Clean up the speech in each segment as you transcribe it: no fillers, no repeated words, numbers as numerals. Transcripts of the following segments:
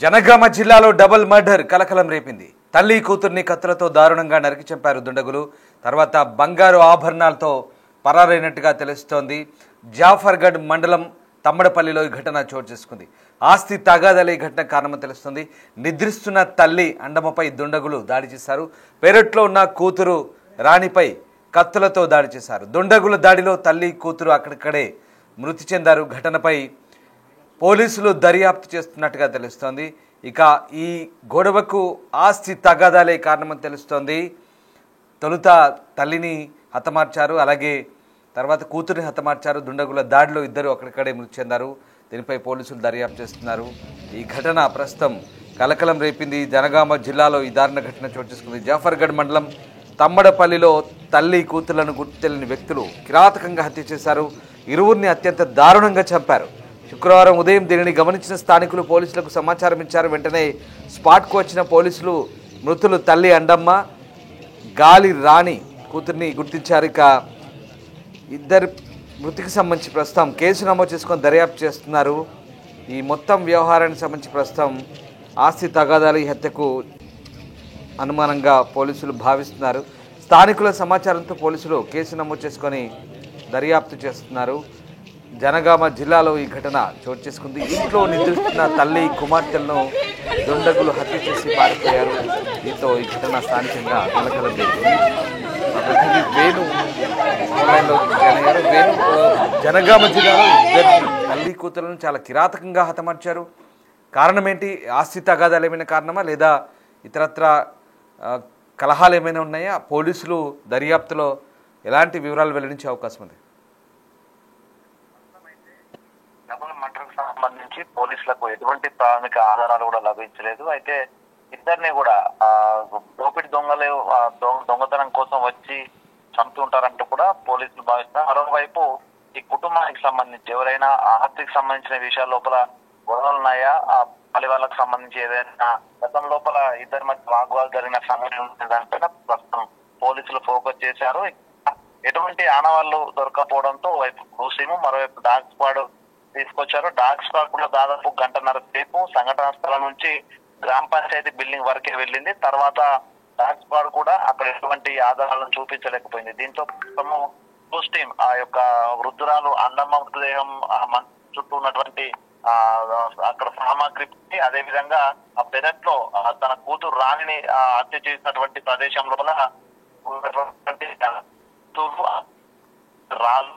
జనగామ జిల్లాలో double murder కలకలం రేపింది. తల్లి కూతుర్ని కత్తులతో దారుణంగా నరికి చంపారు దుండగులు. తర్వాత బంగారు ఆభరణాలతో పరారైనట్టుగా తెలుస్తోంది. జాఫర్గఢ్ మండలం తమ్మడపల్లిలో ఈ ఘటన చోటు చేసుకుంది. ఆస్తి తగాదాలే ఈ ఘటన కారణమని తెలుస్తుంది. నిద్రిస్తున్న తల్లి అండమపై దుండగులు దాడి చేశారు. పెరట్లో ఉన్న కూతురు రాణిపై కత్తులతో దాడి చేశారు. దుండగుల దాడిలో తల్లి కూతురు అక్కడిక్కడే మృతి చెందారు. ఘటనపై పోలీసులు దర్యాప్తు చేస్తున్నట్టుగా తెలుస్తోంది. ఇక ఈ గొడవకు ఆస్తి తగాదాలే కారణమని తెలుస్తోంది. తొలుత తల్లిని హతమార్చారు, అలాగే తర్వాత కూతురిని హతమార్చారు. దుండగుల దాడిలో ఇద్దరు అక్కడిక్కడే మృతి చెందారు. దీనిపై పోలీసులు దర్యాప్తు చేస్తున్నారు. ఈ ఘటన ప్రస్తుతం కలకలం రేపింది. జనగామ జిల్లాలో ఈ దారుణ ఘటన చోటు చేసుకుంది. జాఫర్గఢ్ మండలం తమ్మడపల్లిలో తల్లి కూతుళ్లను గుర్తు తెలియని వ్యక్తులు కిరాతకంగా హత్య చేశారు. ఇరువురిని అత్యంత దారుణంగా చంపారు. శుక్రవారం ఉదయం దీనిని గమనించిన స్థానికులు పోలీసులకు సమాచారం ఇచ్చారు. వెంటనే స్పాట్కు వచ్చిన పోలీసులు మృతులు తల్లి అండమ్మ, గాలి రాణి కూతుర్ని గుర్తించారు. ఇక ఇద్దరు మృతికి సంబంధించి ప్రస్తుతం కేసు నమోదు చేసుకొని దర్యాప్తు చేస్తున్నారు. ఈ మొత్తం వ్యవహారానికి సంబంధించి ప్రస్తుతం ఆస్తి తగాదాలు ఈ హత్యకు అనుమానంగా పోలీసులు భావిస్తున్నారు. స్థానికుల సమాచారంతో పోలీసులు కేసు నమోదు చేసుకొని దర్యాప్తు చేస్తున్నారు. జనగామ జిల్లాలో ఈ ఘటన చోటు చేసుకుంది. ఇంట్లో నిద్రిస్తున్న తల్లి కుమార్తెలను దుండగులు హత్య చేసి పారిపోయారు. దీంతో ఈ ఘటన స్థానికంగా కలకలం రేపింది. వేణు ఆన్లైన్లో జాయిన్ అయ్యారు. వేణు, జనగామ జిల్లాలో ఇద్దరు తల్లి కూతులను చాలా కిరాతకంగా హతమార్చారు. కారణం ఏంటి? ఆస్తి తగాదాలు ఏమైనా కారణమా, లేదా ఇతరత్ర కలహాలు ఏమైనా ఉన్నాయా? పోలీసులు దర్యాప్తులో ఎలాంటి వివరాలు వెల్లడించే అవకాశం ఉంది? డబుల్ మర్డర్కి సంబంధించి పోలీసులకు ఎటువంటి ప్రాథమిక ఆధారాలు కూడా లభించలేదు. అయితే ఇద్దరిని కూడా దోపిడి దొంగలు దొంగతనం కోసం వచ్చి చంపుతుంటారంటూ కూడా పోలీసులు భావిస్తున్నారు. మరోవైపు ఈ కుటుంబానికి సంబంధించి ఎవరైనా ఆస్తికి సంబంధించిన విషయాల లోపల గొడవలు ఉన్నాయా, ఆ పలి వాళ్ళకి సంబంధించి ఏదైనా గతం లోపల ఇద్దరి మధ్య వాగ్వాదాలు జరిగిన సంఘటన దానిపైన ప్రస్తుతం పోలీసులు ఫోకస్ చేశారు. ఎటువంటి ఆనవాళ్లు దొరకపోవడంతో వైపు క్రూసిము, మరోవైపు డాగ్ స్క్వాడ్ తీసుకొచ్చారు. డాగ్ స్క్వాడ్ కూడా దాదాపు గంటన్నర సేపు సంఘటన స్థలం నుంచి గ్రామ పంచాయతీ బిల్డింగ్ వరకే వెళ్ళింది. తర్వాత డాగ్ స్క్వాడ్ కూడా అక్కడ ఎటువంటి ఆధారాలను చూపించలేకపోయింది. దీంతో పోలీస్ టీం ఆ యొక్క వృద్ధురాలు అండమ్మ మృతదేహం చుట్టూ ఉన్నటువంటి అక్కడ సామాగ్రి, అదే విధంగా ఆ పెరట్లో తన కూతురు రాణిని హత్య చేసినటువంటి ప్రదేశం లోపల రాళ్ళు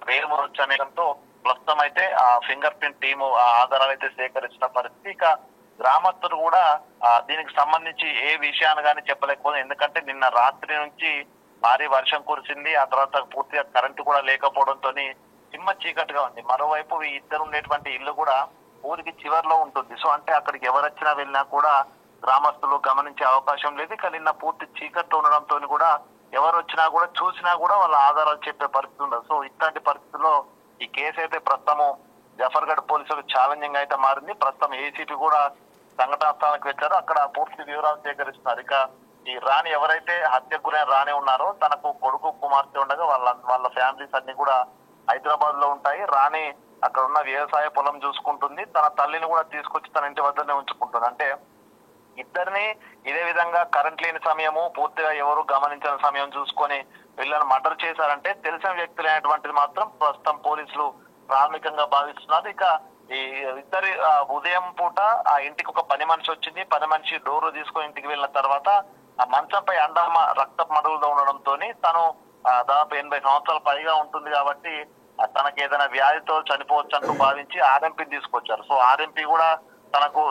వేలుమురొచ్చనేయంతో ప్రస్తుతం అయితే ఆ ఫింగర్ ప్రింట్ టీము ఆ ఆధారాలు అయితే సేకరించిన పరిస్థితి. ఇక గ్రామస్తులు కూడా దీనికి సంబంధించి ఏ విషయాన్ని కానీ చెప్పలేకపోతుంది. ఎందుకంటే నిన్న రాత్రి నుంచి భారీ వర్షం కురిసింది. ఆ తర్వాత పూర్తిగా కరెంటు కూడా లేకపోవడంతో చిమ్మ చీకటిగా ఉంది. మరోవైపు ఈ ఇద్దరు ఉండేటువంటి ఇల్లు కూడా ఊరికి చివరిలో ఉంటుంది. సో అంటే అక్కడికి ఎవరొచ్చినా వెళ్ళినా కూడా గ్రామస్తులు గమనించే అవకాశం లేదు. ఇక నిన్న పూర్తి చీకట్లో ఉండడంతో కూడా ఎవరు వచ్చినా కూడా చూసినా కూడా వాళ్ళ ఆధారాలు చెప్పే పరిస్థితి ఉండదు. సో ఇట్లాంటి పరిస్థితుల్లో ఈ కేసు అయితే ప్రస్తుతము జఫర్గఢ్ పోలీసులకు ఛాలెంజింగ్ అయితే మారింది. ప్రస్తుతం ఏసీపీ కూడా సంఘటనా స్థానానికి వచ్చారు. అక్కడ పూర్తి వివరాలు సేకరిస్తున్నారు. ఇక ఈ రాణి ఎవరైతే హత్యకు గురైన రాణి ఉన్నారో తనకు కొడుకు కుమార్తె ఉండగా వాళ్ళ ఫ్యామిలీస్ అన్ని కూడా హైదరాబాద్ లో ఉంటాయి. రాణి అక్కడ ఉన్న వ్యవసాయ పొలం చూసుకుంటుంది. తన తల్లిని కూడా తీసుకొచ్చి తన ఇంటి వద్దనే ఉంచుకుంటుంది. అంటే ఇద్దరిని ఇదే విధంగా కరెంట్ లేని సమయము, పూర్తిగా ఎవరు గమనించిన సమయం చూసుకొని వీళ్ళని మర్డర్ చేశారంటే తెలిసిన వ్యక్తులైనటువంటిది మాత్రం ప్రస్తుతం పోలీసులు ప్రాథమికంగా భావిస్తున్నారు. ఇక ఈ ఇద్దరి ఉదయం పూట ఆ ఇంటికి ఒక పని మనిషి వచ్చింది. పని మనిషి డోరు తీసుకొని ఇంటికి వెళ్ళిన తర్వాత ఆ మంచంపై అండమ్మ రక్తపు మడుగులతో ఉండడంతో తను దాదాపు 80 సంవత్సరాల పైగా ఉంటుంది కాబట్టి తనకి ఏదైనా వ్యాధితో చనిపోవచ్చు అంటూ భావించి ఆర్ఎంపీ తీసుకొచ్చారు. సో ఆర్ఎంపీ కూడా తనకు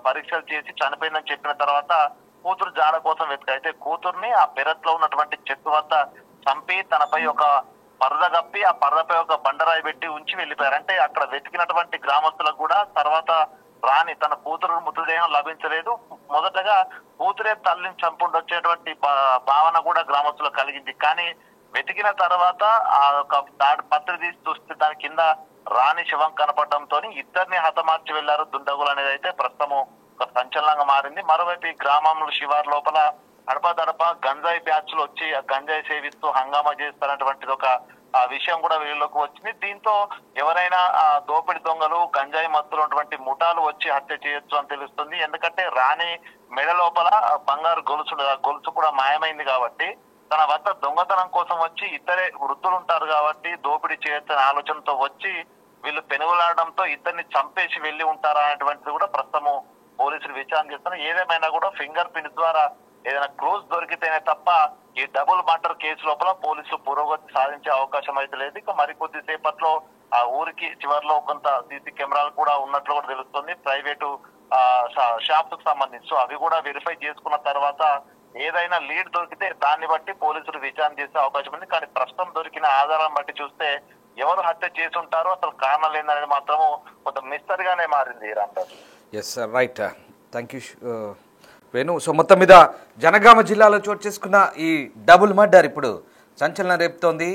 పరీక్షలు చేసి చనిపోయిందని చెప్పిన తర్వాత కూతురు జాడ కోసం వెతికి అయితే కూతుర్ని ఆ పెరట్లో ఉన్నటువంటి చెట్టు వద్ద చంపి తనపై ఒక పరద కప్పి ఆ పరదపై ఒక బండరాయి పెట్టి ఉంచి వెళ్ళిపోయారు. అంటే అక్కడ వెతికినటువంటి గ్రామస్తులకు కూడా తర్వాత రాణి తన కూతురు మృతదేహం లభించలేదు. మొదటగా కూతురే తల్లిని చంపుండొచ్చేటువంటి భావన కూడా గ్రామస్తులకు కలిగింది. కానీ వెతికిన తర్వాత ఆ ఒక పత్రి తీసి చూస్తే దాని కింద రాణి శవం కనపడడంతో ఇద్దరిని హతమార్చి వెళ్లారు దుండగులు అనేది అయితే ప్రస్తుతము ఒక సంచలనంగా మారింది. మరోవైపు ఈ గ్రామంలో శివారు లోపల అడపదడప గంజాయి బ్యాచ్లు వచ్చి ఆ గంజాయి సేవిస్తూ హంగామా చేస్తున్నటువంటిది ఒక ఆ విషయం కూడా వెలుగులోకి వచ్చింది. దీంతో ఎవరైనా దోపిడి దొంగలు గంజాయి మత్తులు ఉన్నటువంటి ముఠాలు వచ్చి హత్య చేయొచ్చు అని తెలుస్తుంది. ఎందుకంటే రాణి మెడ లోపల బంగారు గొలుసు కూడా మాయమైంది కాబట్టి తన వద్ద దొంగతనం కోసం వచ్చి ఇద్దరే వృద్ధులు ఉంటారు కాబట్టి దోపిడీ చేయొచ్చనే ఆలోచనతో వచ్చి వీళ్ళు పెనుగులాడడంతో ఇద్దరిని చంపేసి వెళ్లి ఉంటారా అనేటువంటిది కూడా ప్రస్తుతము పోలీసులు విచారణ చేస్తున్నారు. ఏదేమైనా కూడా ఫింగర్ ప్రింట్ ద్వారా ఏదైనా క్లోజ్ దొరికితేనే తప్ప ఈ డబుల్ మర్డర్ కేసు లోపల పోలీసులు పురోగతి సాధించే అవకాశం అయితే లేదు. ఇక మరికొద్ది సేపట్లో ఆ ఊరికి చివరిలో కొంత సీసీ కెమెరాలు కూడా ఉన్నట్లు కూడా తెలుస్తుంది, ప్రైవేటు షాప్స్ కు సంబంధించి. సో అవి కూడా వెరిఫై చేసుకున్న తర్వాత ఏదైనా లీడ్ దొరికితే దాన్ని బట్టి పోలీసులు విచారణ చేసే అవకాశం ఉంది. కానీ ప్రస్తుతం దొరికిన ఆధారం బట్టి చూస్తే ఎవరు హత్య చేసి ఉంటారో అసలు కారణాలు ఏందనేది మాత్రము కొంత మిస్టరీగానే మారింది. Ramraju. Yes sir, right, thank you Venu. So మొత్తం మీద జనగామ జిల్లాలో చోటు చేసుకున్న ఈ డబుల్ మర్డర్ ఇప్పుడు సంచలనం రేపుతోంది.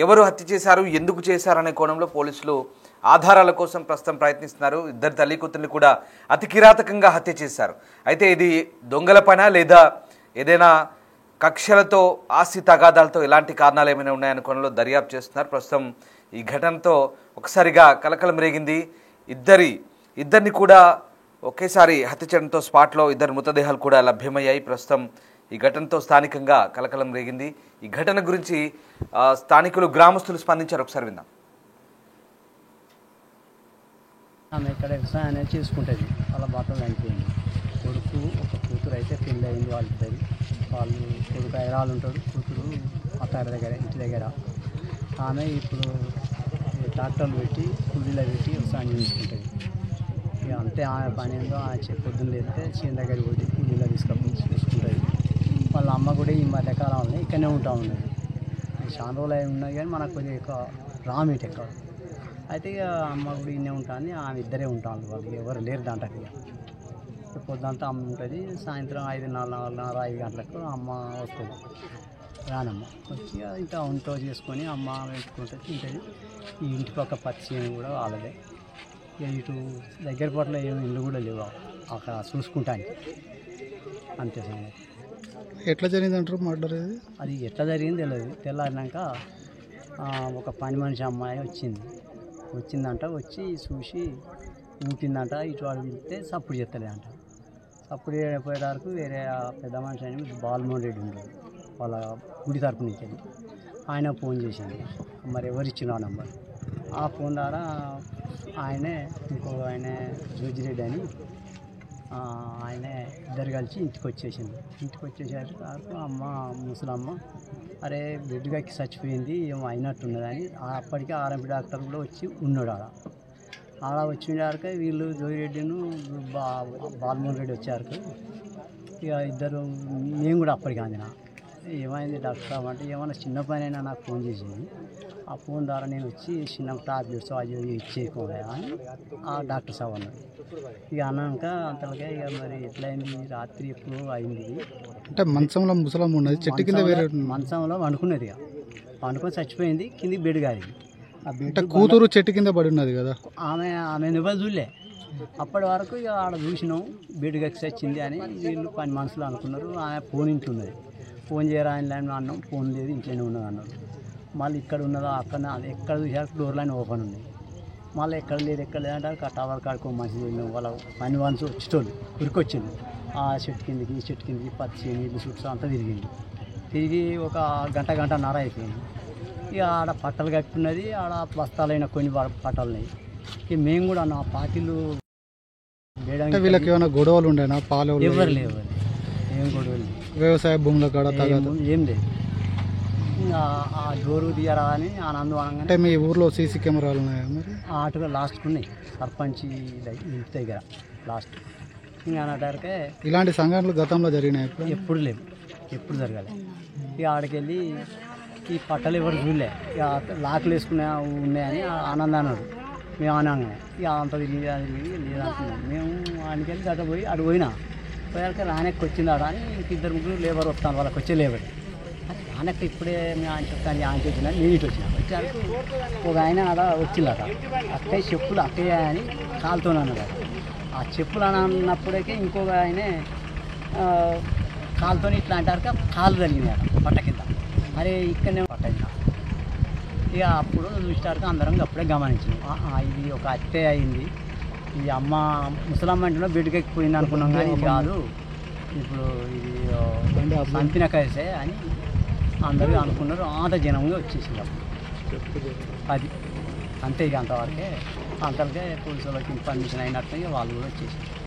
ఎవరు హత్య చేశారు, ఎందుకు చేశారనే కోణంలో పోలీసులు ఆధారాల కోసం ప్రస్తుతం ప్రయత్నిస్తున్నారు. ఇద్దరు తల్లి కూతుర్ని కూడా అతి కిరాతకంగా హత్య చేశారు. అయితే ఇది దొంగల పనా లేదా ఏదైనా కక్షలతో ఆస్తి తగాదాలతో ఇలాంటి కారణాలు ఏమైనా ఉన్నాయనే కోణంలో దర్యాప్తు చేస్తున్నారు. ప్రస్తుతం ఈ ఘటనతో ఒకసారిగా కలకలం రేగింది. ఇద్దరిని కూడా ఒకేసారి హత్య చేయడంతో స్పాట్లో ఇద్దరు మృతదేహాలు కూడా లభ్యమయ్యాయి. ప్రస్తుతం ఈ ఘటనతో స్థానికంగా కలకలం రేగింది. ఈ ఘటన గురించి స్థానికులు గ్రామస్తులు స్పందించారు. ఒకసారి విందాం. ఆమె ఇక్కడ వ్యవసాయం అనేది చేసుకుంటుంది. వాళ్ళ భర్త చనిపోయింది. కొడుకు ఒక కూతురు అయితే పెళ్ళి అయింది. వాళ్ళు కొడుకు హైదరాబాద్ ఉంటాడు, కూతురు అత్తారి దగ్గర ఇంటి దగ్గర. ఆమె ఇప్పుడు ట్రాక్టర్లు పెట్టి కూలీలో పెట్టి వ్యవసాయం చేసుకుంటుంది. ఇక అంతే ఆమె పని ఏందో ఆమె పొద్దున్న లేస్తే చేను దగ్గరికి పోయి కూలీలో తీసుకొని చూసుకుంటుంది. వాళ్ళ అమ్మ కూడా ఈ మధ్యకాలంలో ఇక్కడనే ఉంటా ఉన్నది. చాలా రోజులు అయి ఉన్నాయి కానీ మనకు కొద్దిగా ఎక్కువ రామేట ఎక్కువ. అయితే ఇక అమ్మ కూడా ఇన్నే ఉంటుంది, ఆమె ఇద్దరే ఉంటాను. వాళ్ళు ఎవరు లేరు దాంట్లోకి. ఇక పొద్దుంతా అమ్మ ఉంటుంది, సాయంత్రం 5:30 గంటలకు అమ్మ వస్తుంది. రానమ్మ వచ్చి ఇంకా వంట చేసుకొని అమ్మ పెట్టుకుంటే తింటుంది. ఈ ఇంటి పక్క పచ్చి కూడా వాళ్ళదే. ఇక ఇటు దగ్గర పట్ల ఏమి ఇల్లు కూడా లేవు అక్కడ చూసుకుంటాను. అంతే సంగతి. ఎట్లా జరిగింది అంటారు మర్డర్? అది ఎట్లా జరిగింది తెలియదు. తెల్లారినాక ఒక పని మనిషి అమ్మాయి వచ్చిందంట. వచ్చి చూసి ఊపిందంట. ఇటు వాడు పిలిస్తే సప్పుడు చెత్తలేదంట. సప్పుడు పోయే వరకు వేరే పెద్ద మనిషి అని బాలమోహన్ రెడ్డి ఉండేది వాళ్ళ గుడి తరపు నుంచి. ఆయన ఫోన్ చేసింది. మరి ఎవరిచ్చిన ఆ నెంబర్. ఆ ఫోన్ ద్వారా ఆయనే జోజిరెడ్డి అని ఆయనే ఇద్దరు కలిసి ఇంటికి వచ్చేసారు. అమ్మ ముసలమ్మ అరే బెడ్డుగాకి చచ్చిపోయింది ఏమో అయినట్టున్నదని అప్పటికే ఆర్ఎంపీ డాక్టర్ కూడా వచ్చి ఉన్నాడు. ఆడ వచ్చిన వీళ్ళు జోజిరెడ్డిను బాలమోహన్ రెడ్డి వచ్చారు. ఇక ఇద్దరు మేము కూడా అప్పటికి అందిన ఏమైంది డాక్టర్ సాబ్ అంటే ఏమన్నా చిన్న పని అయినా నాకు ఫోన్ చేసింది. ఆ ఫోన్ ద్వారా నేను వచ్చి చిన్న టాబ్లెట్స్ అది ఇచ్చేయకుండా అని ఆ డాక్టర్ సాబ్ అన్నాడు. ఇక అన్నాక అంతలోకే ఇక మరి ఎట్లయింది రాత్రి ఎప్పుడు అయింది అంటే మంచంలో ముసలం ఉన్నది, చెట్టు కింద వేరే మంచంలో వండుకున్నది. ఇక వండుకొని చచ్చిపోయింది. కింది బెడ్ కాదు. ఆ బెడ్ కూతురు చెట్టు కింద పడి ఉన్నది కదా. ఆమె నువ్వు చూడలే. అప్పటి వరకు ఇక ఆడ చూసినాం బెడ్ కక్కి వచ్చింది అని వీళ్ళు పని మనసులో అనుకున్నారు. ఆమె ఫోన్ ఇంట్లో ఉన్నది. ఫోన్ చేయరా ఆయన అన్నాం. ఫోన్ లేదు ఇంట్లోనే ఉన్నది అన్నారు. మళ్ళీ ఇక్కడ ఉన్నదా అక్కడ ఎక్కడ చూసారు డోర్లైన్ ఓపెన్ ఉన్నాయి. మళ్ళీ ఎక్కడ లేదంటే ఆ టవర్ కాడుకో మనిషి వాళ్ళ పని వన్స్ వచ్చేటోళ్ళు ఉరికొచ్చింది. ఆ చెట్టు కిందకి పచ్చి నీళ్ళు చుట్టూ అంతా తిరిగి ఒక గంటన్నర అయిపోయింది. ఇక ఆడ పట్టలు కట్టున్నది. ఆడ బస్తాలైన కొన్ని పట్టాలు ఉన్నాయి. ఇక మేము కూడా నా పార్టీలు వీళ్ళకి ఏమైనా గొడవలు ఉండేనా? పాలు ఎవరు లేవు, ఏం గొడవలు, వ్యవసాయ భూముల కాడ ఏం లేదు. ఇంకా ఆ డోరు తీయరా అని ఆనందం అనగానే అంటే మీ ఊర్లో సీసీ కెమెరాలు ఉన్నాయా? మరి ఆటగా లాస్ట్కి ఉన్నాయి సర్పంచ్ ఇంటి దగ్గర లాస్ట్. ఇంకా అన్నటారికే ఇలాంటి సంఘటనలు గతంలో జరిగినాయి? ఎప్పుడు లేవు, ఎప్పుడు జరగాలి. ఇక ఆడికెళ్ళి ఈ పట్టలు ఎవరు చూడలే. ఇక లాక్లు వేసుకునే ఉన్నాయని ఆనందం అన్నాడు. మేము అనగానే ఇక అంత తిరిగి లేదనుకున్నాం. మేము ఆడికెళ్ళి అటు పోయినా పోయాక రానెక్కి వచ్చింది ఆడ అని ఇద్దరు ముగ్గురు లేబర్ వస్తాను. వాళ్ళకి వచ్చే లేబర్ రానెక్క ఇప్పుడే ఆయన చెప్తాను ఆయన వచ్చిందని నేను ఇటు వచ్చాక ఒక ఆయన ఆడ వచ్చిందట. అక్కయ్య చెప్పులు అక్కయ్య అని కాలుతో అన్నాడు. ఆ చెప్పులు అని అన్నప్పుడే ఇంకొక ఆయనే కాలుతో ఇట్లా అంటారు కాలు తగిలింది అట పట్ట కింద. అరే ఇక్కడనే పట్టయింది. ఇక అప్పుడు చూసేటానికి అందరం అప్పుడే గమనించాం, ఇది ఒక హత్య అయింది, ఈ అమ్మ ముసలమ్మ ఇంట్లో బిడ్డకెక్కిపోయింది అనుకున్నాం, కానీ ఇది కాదు, ఇప్పుడు ఇది చంపిన కలిసే అని అందరూ అనుకున్నారు. అంత జనంగా వచ్చేసింది అప్పుడు. అది అంతే, ఇక అంతవరకే. అంతవరకే పోలీసు వాళ్ళకి ఇన్ఫర్మేషన్ అయినట్టు ఇక వాళ్ళు కూడా వచ్చేసారు.